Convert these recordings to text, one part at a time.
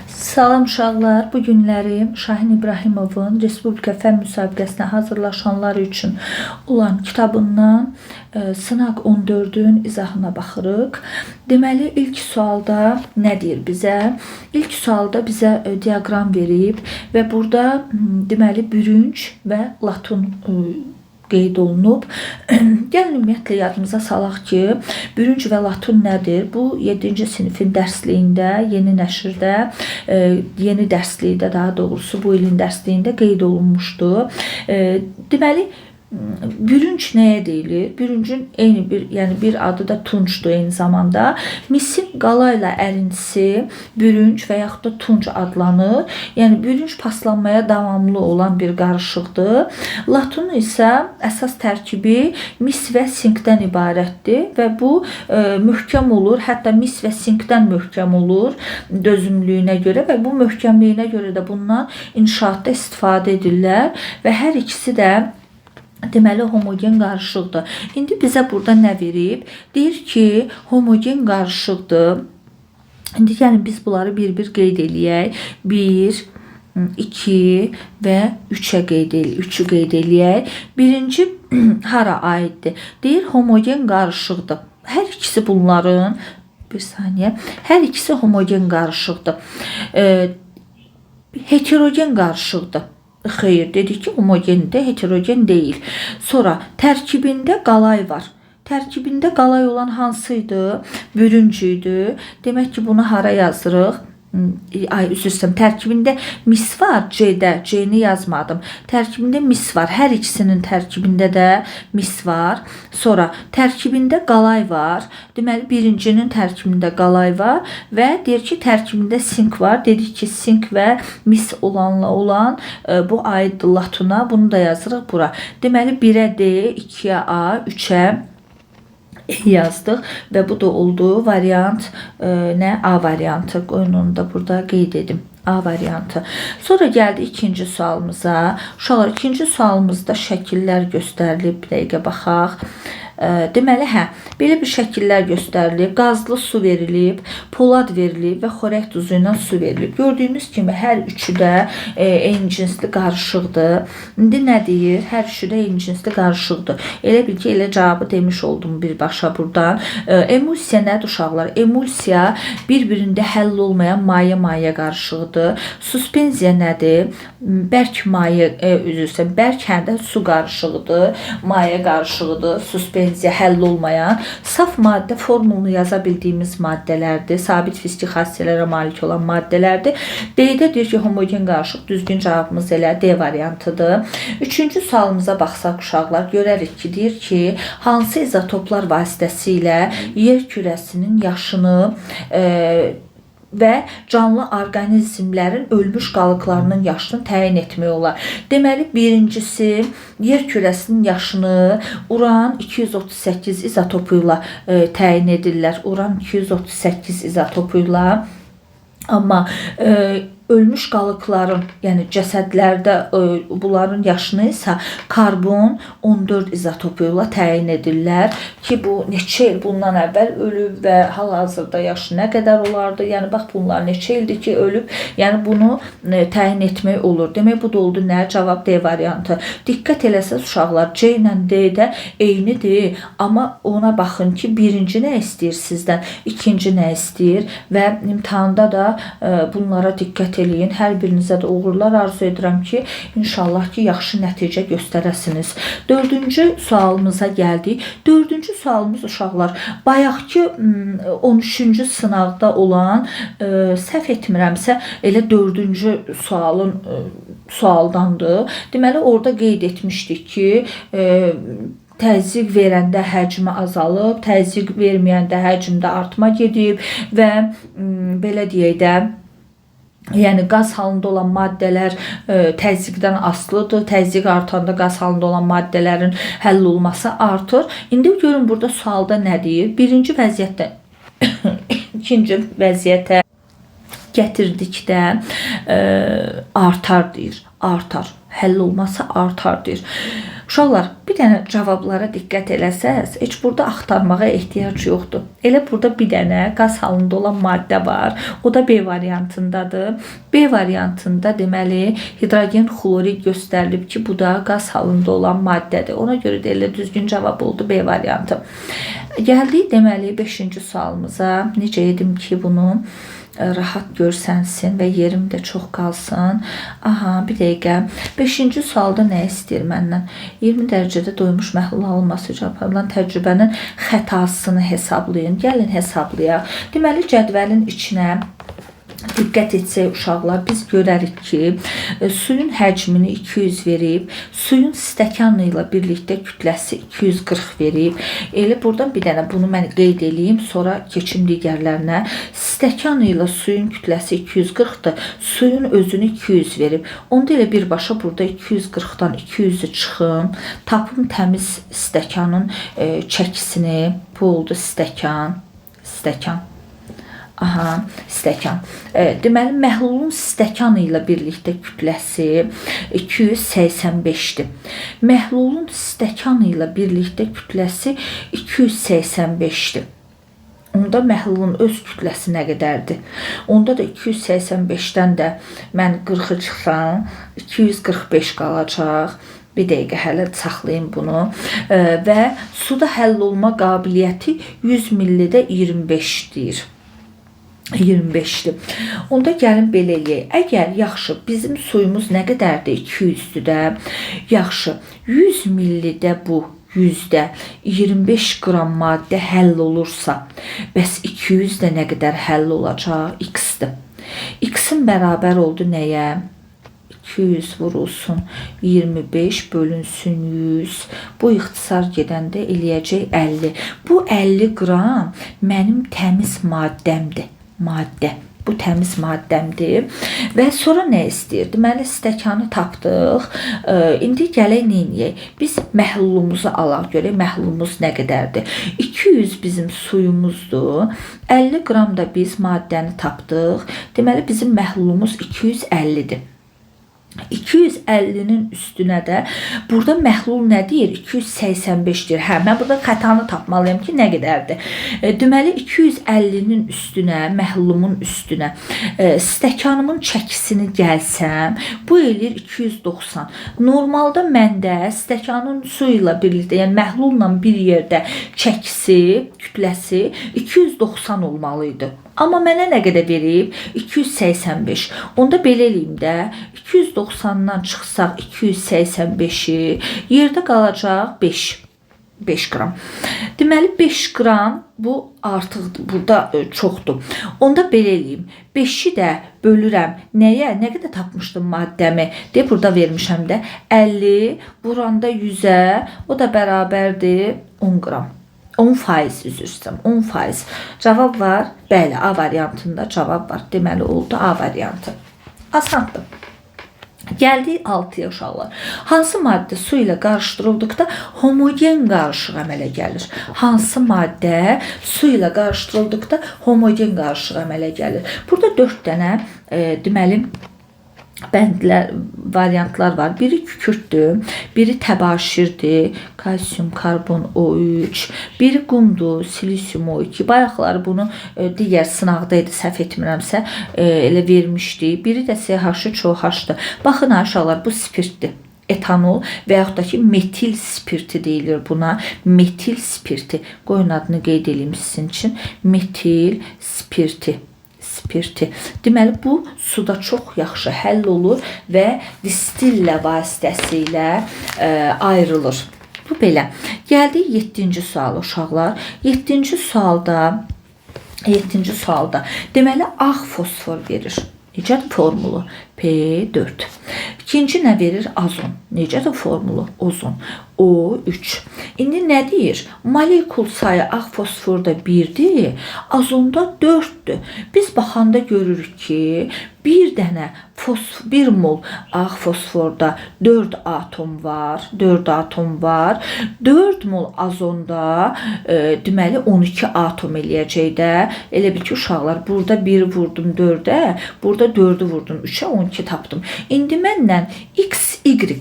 Salam uşaqlar, bu günləri Şahin İbrahimovun Respublika Fən müsabiqəsinə hazırlaşanlar üçün olan kitabından sınaq 14-ün izahına baxırıq. Deməli, ilk sualda nə deyir bizə? İlk sualda bizə diaqram verib və burada deməli bürünc və latun qeyd olunub. Gəlin ümumiyyətlə yadımıza salaq ki, bürünc və latun nədir? Bu 7-ci sinifin dərsliyində, yeni nəşrdə, yeni dərslikdə daha doğrusu bu ilin dərsliyində qeyd olunmuşdu. Deməli, bürünc nəyə deyilir? Bürüncün eyni bir adı da tunçdur eyni zamanda. Misin qala ilə ərintisi bürünc və yaxud da tunç adlanır. Yəni bürünc paslanmaya davamlı olan bir qarışıqdır. Latun isə əsas tərkibi mis və sinkdən ibarətdir və bu möhkəm olur. Hətta mis və sinkdən möhkəm olur dözümlüyünə görə və bu möhkəmliyinə görə də bundan inşaatda istifadə edirlər və hər ikisi də deməli homogen qarışıqdır. İndi bizə burada nə verib? Deyir ki, homogen qarışıqdır. İndi yəni biz bunları bir-bir qeyd eləyək. 1, 2 və 3'ə qeyd eləyək. Birinci hara aiddir? Deyir homogen qarışıqdır. Hər ikisi bunların hər ikisi homogen qarışıqdır. Heterogen qarışıqdır. Xeyr, dedik ki, homogendir, heterogen deyil. Sonra tərkibində qalay var. Tərkibində qalay olan hansıydı? Bürünc idi. Demək ki, bunu hara yazırıq? Tərkibində mis var, C-ni yazmadım. Tərkibində mis var. Hər ikisinin tərkibində də mis var. Sonra tərkibində qalay var. Deməli, birincinin tərkibində qalay var və deyir ki, tərkibində sink var. Dedik ki, sink və mis olanla olan bu aiddir latuna. Bunu da yazırıq bura. Deməli, 1'ə D, 2'ə A, 3'ə yazdıq və bu da oldu variant A variantı. Onu da burada qeyd edim. A variantı. Sonra gəldi ikinci sualımıza. Uşaqlar, ikinci sualımızda şəkillər göstərilib. Bir dəqiqə baxaq. Deməli, belə bir şəkillər göstərilib. Qazlı su verilib, polad verilib və xörək duzu ilə su verilib. Gördüyünüz kimi hər üçü də eyni cinsli qarışıqdır. İndi nə deyir? Hər üçü də eyni cinsli qarışıqdır. Elə bil ki, elə cavabı demiş oldum birbaşa buradan. Emulsiya nədir uşaqlar? Emulsiya bir-birində həll olmayan maye qarışığıdır. Suspenziya nədir? Bərk maye, bərk həndə su qarışığıdır, maye qarışığıdır. Suspenziya həll olmayan, saf maddə formulunu yaza bildiyimiz maddələrdir. Sabit fiziki xassələrə malik olan maddələrdir. D-də deyir ki, homogen qarışıq. Düzgün cavabımız elə D variantıdır. Üçüncü sualımıza baxsaq uşaqlar, görərik ki, deyir ki, hansı izotoplar vasitəsilə yer kürəsinin yaşını və canlı orqanizmlərin ölmüş qalıqlarının yaşını təyin etmək olar. Deməli, birincisi yer kürəsinin yaşını uran 238 izotopu ilə təyin edirlər. Uran 238 izotopu ilə. Amma ölmüş qalıqların, yəni cəsədlərdə bunların yaşını isə karbon 14 izotopu ilə təyin edirlər ki, bu neçə il bundan əvvəl ölüb və hal-hazırda yaşı nə qədər olardı? Yəni bax, bunlar neçə ildir ki, ölüb? Yəni bunu təyin etmək olur. Demək, bu da oldu nə? Cavab D variantı. Diqqət eləsəz uşaqlar, C ilə D də eynidir, amma ona baxın ki, birinci nə istəyir sizdən, ikinci nə istəyir və imtahanda da bunlara diqqət eləyin. Hər birinizə də uğurlar arzu edirəm ki, inşallah ki, yaxşı nəticə göstərəsiniz. Dördüncü sualımıza gəldik. Dördüncü sualımız uşaqlar, bayaqki 13-cü sınavda olan, səhv etmirəmsə, elə dördüncü sualdandır. Deməli, orada qeyd etmişdik ki, təzyiq verəndə həcmi azalıb, təzyiq verməyəndə həcmdə artma gedib və belə deyək də, yəni qaz halında olan maddələr təzyiqdən asılıdır. Təzyiq artanda qaz halında olan maddələrin həll olması artır. İndi görün burada sualda nə deyir? Birinci vəziyyətdən ikinci vəziyyətə gətirdikdə artar deyir. Artar. Həll olması artar deyir. Uşaqlar, bir dənə cavablara diqqət eləsəz, heç burada axtarmağa ehtiyac yoxdur. Elə burada bir dənə qaz halında olan maddə var. O da B variantındadır. B variantında deməli hidrogen xlorid göstərilib ki, bu da qaz halında olan maddədir. Ona görə də elə düzgün cavab oldu B variantı. Gəldik deməli 5-ci sualımıza. Necə edim ki, bunu rahat görsənsin və yerim də çox qalsın. Aha, bir dəqiqə. 5-ci sualda nə istəyir məndən? 20 dərəcədə doymuş məhlul alınması üçün aparılan təcrübənin xətasını hesablayın. Gəlin hesablayaq. Deməli, cədvəlin içinə diqqət etsək uşaqlar, biz görərik ki, suyun həcmini 200 verib, suyun stəkanı ilə birlikdə kütləsi 240 verib. Elə buradan bir dənə bunu mən qeyd edeyim, sonra keçim digərlərinə. Stəkan ilə suyun kütləsi 240-dır, suyun özünü 200 verib. Onda elə birbaşa burada 240-dan 200-ü çıxım, tapım təmiz stəkanın çəkisini. Bu oldu stəkan. Aha, stəkan. Deməli, məhlulun stəkanı ilə birlikdə kütləsi 285-dir. Məhlulun stəkanı ilə birlikdə kütləsi 285-dir. Onda məhlulun öz kütləsi nə qədərdir? Onda da 285-dən də mən 40-ı çıxsam, 245 qalacaq. Bir dəqiqə hələ saxlayın bunu. Və suda həll olma qabiliyyəti 100 millidə 25 deyir. 25-dir. Onda gəlin belə eləyək. Əgər yaxşı, bizim suyumuz nə qədərdir? 200-dür də. Yaxşı, 100 millidə bu 100-də 25 qram maddə həll olursa, bəs 200-də nə qədər həll olacaq? X-dir. X-in bərabər oldu nəyə? 200 vurulsun 25 bölünsün 100. Bu ixtisar gedəndə eləyəcək 50. Bu 50 qram mənim təmiz maddəmdir. Bu təmiz maddəmdir. Və sonra nə istəyir? Deməli, stəkanı tapdıq. İndi gələk neyniyək? Biz məhlulumuzu alaq, görək məhlulumuz nə qədərdir? 200 bizim suyumuzdur. 50 qram da biz maddəni tapdıq. Deməli, bizim məhlulumuz 250-dir. 250-nin üstünə də burada məhlul nə deyir? 285 deyir. Hə, mən burada xətanı tapmalıyam ki, nə qədərdir? Deməli, 250-nin üstünə, məhlulumun üstünə stəkanımın çəkisini gəlsəm, bu eləyir 290. Normalda məndə stəkanın su ilə birlikdə, yəni məhlulla bir yerdə çəkisi, kütləsi 290 olmalıydı. Amma mənə nə qədər verib? 285. Onda belə eləyim də, 290-dan çıxsaq 285-i, yerdə qalacaq 5 qram. Deməli, 5 qram bu artıqdır, burada çoxdur. Onda belə eləyim, 5-i də bölürəm nəyə? Nə qədər tapmışdım maddəmi? Deyə burada vermişəm də 50, vuranda 100-ə, o da bərabərdir 10 qram. 10% üzr istəyirəm, 10%. Cavab var. Bəli, A variantında cavab var. Deməli oldu A variantı. Asandır. Gəldik 6-ya uşaqlar. Hansı maddə su ilə qarışdırıldıqda homogen qarışıq əmələ gəlir? Hansı maddə su ilə qarışdırıldıqda homogen qarışıq əmələ gəlir? Burada 4 dənə deməli bəndlər, variantlar var. Biri kükürtdür, biri təbaşirdir, kalsium, karbon O3, biri qumdur, silisium O2. Bayaqları bunu digər sınaqda idi, səhv etmirəmsə, elə vermişdi. Biri də CH3OH-dır. Baxın aşağılar, bu spirtdir. Etanol və yaxud da ki, metil spirti deyilir buna. Metil spirti. Qoyun adını qeyd edeyim sizin üçün. Metil spirti. Deməli, bu suda çox yaxşı həll olur və distillə vasitəsilə ayrılır. Bu belə. Gəldik 7-ci suala uşaqlar. 7-ci sualda deməli, ağ fosfor verir. Necədir formulu? P4. İkinci nə verir? Azon. Necədir formulu? Ozon. O3. İndi nə deyir? Molekul sayı ağ fosforda 1-dir, azonda 4-dür. Biz baxanda görürük ki, bir dənə 1 mol ağ fosforda 4 atom var. 4 mol azonda deməli 12 atom eləyəcək də. Elə bil ki, uşaqlar, burada 1 vurdum 4-ə, burada 4-ü vurdum 3-ə, 12 tapdım. İndi məndən X, Y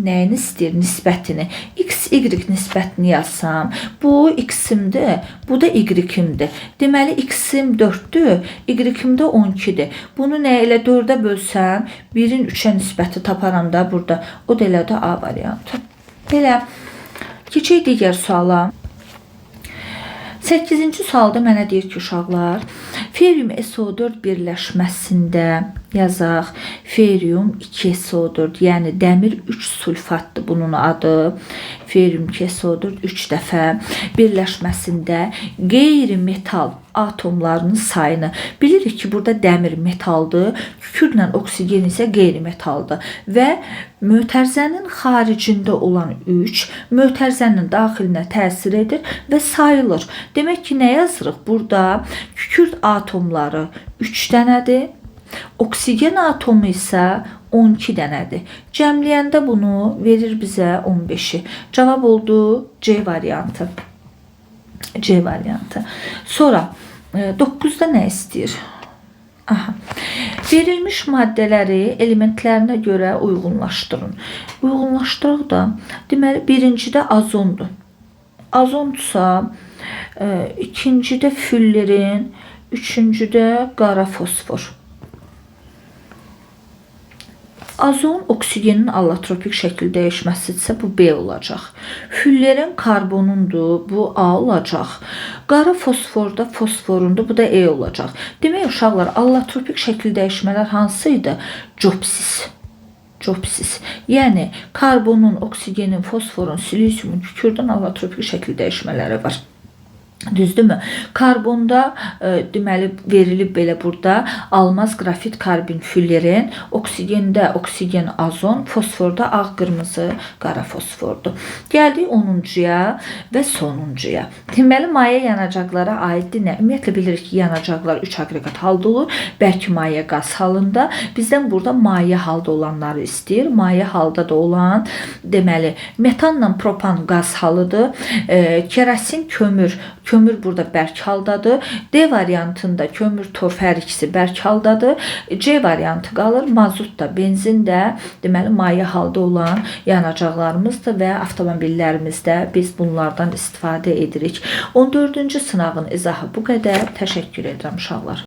nəyini istəyir? Nisbətini. X, Y nisbətini yazsam, bu X-imdir, bu da Y-imdir. Deməli, X-im 4-dür, Y-im də 12-dir. Bunu nə ilə 4-ə bölsəm, 1-in 3-ə nisbəti taparam da burada. O da elə də A variantı. Belə, keçək digər suala. 8-ci sualda mənə deyir ki, uşaqlar, ferium SO4 birləşməsində yazaq, ferium 2SO4, yəni dəmir 3 sulfatdır bunun adı. Ferium 2SO4 3 dəfə birləşməsində qeyri-metal atomlarının sayını bilirik ki, burada dəmir metaldır, kükürdlə oksigen isə qeyri-metaldır və mötərizənin xaricində olan 3 mötərizənin daxilinə təsir edir və sayılır. Demək ki, nə yazırıq? Burada kükürd atomları 3 dənədir, oksigen atomu isə 12 dənədir. Cəmləyəndə bunu verir bizə 15-i. Cavab oldu C variantı. C variantı. Sonra 9-da nə istəyir? Aha. Verilmiş maddələri elementlərinə görə uyğunlaşdırın. Uyğunlaşdırıq da, deməli, birincidə azondur. Azondursa, ikincidə füllerin, üçüncüdə qara fosfor. Azon oksigenin allotropik şəkil dəyişməsidirsə, bu B olacaq. Füllerin karbonundur, bu A olacaq. Qara fosforda fosforundur, bu da E olacaq. Demək, uşaqlar, allotropik şəkil dəyişmələr hansıydı? Copsis. Copsis. Yəni, karbonun, oksigenin, fosforun, silisyumun, kükürdün allotropik şəkil dəyişmələri var. Düzdürmü? Karbonda deməli verilib belə burada almaz, qrafit, karbin, füllerin, oksigenda oksigen, azon, fosforda ağ, qırmızı, qara fosfordur. Gəldik 10-cuya və sonuncuya. Deməli, maye yanacaqlara aiddir nə? Ümumiyyətlə bilirik ki, yanacaqlar 3 aqreqat halda olur. Bəlkə maye qaz halında. Bizdən burada maye halda olanları istəyir. Maye halda da olan, deməli, metanla propan qaz halıdır. Kerasin, kömür. Kömür burada bərk haldadır. D variantında kömür, torf hər ikisi bərk haldadır. C variantı qalır. Mazut da, benzin də deməli maye halda olan yanacaqlarımızdır və avtomobillərimizdə biz bunlardan istifadə edirik. 14-cü sınavın izahı bu qədər. Təşəkkür edirəm uşaqlar.